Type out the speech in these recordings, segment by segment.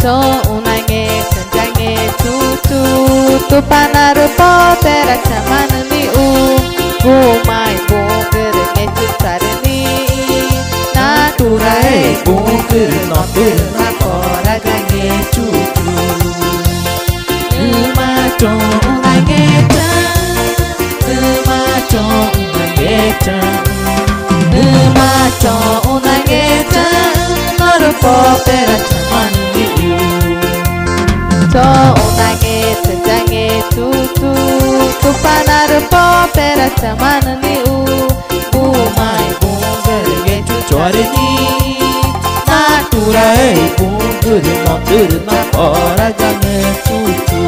unange senjange tutu tupanaru potera chamanani gumai bunggerenge cutarani naturae bungger nondir napora gange cucu maco unange maco unange naru potera chamanani unange senjange tutu tupanaru potera chamanani gumai bunggerenge cutarani naturae bungger nondir napora gange cucu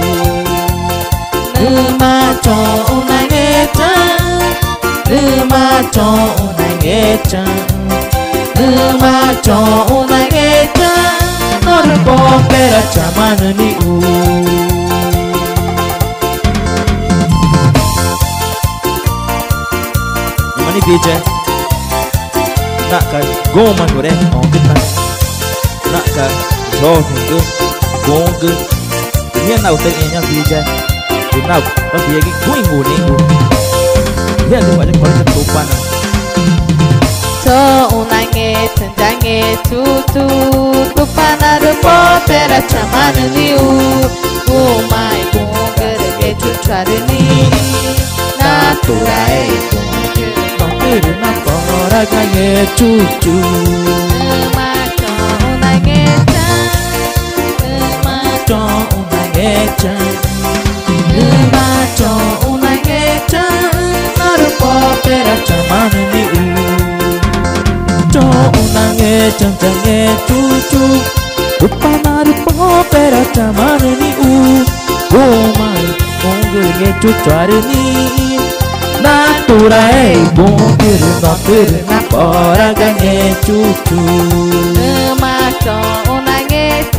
maco unange maco unange naru potera chamanani Ini Vijay nak ka goman gore on kita nak ka jauh ke gong ke ini nak utarnya Vijay ini nak tapi lagi guing dia tu ada pada tupan unange senjange tutu tupanaru potera chamanani gumai bunggerenge cutarani naturae nondir napora gange cucu maco unange naru potera chamanani unange senjange cucu tupanaru potera chamanani gumai bunggerenge cutarani naturae bungger nondir napora gange cucu maco unange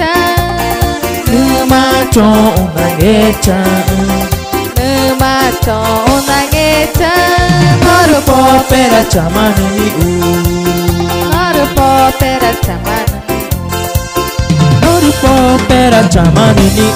naru potera chamanani naru potera chamanani naru potera chamanani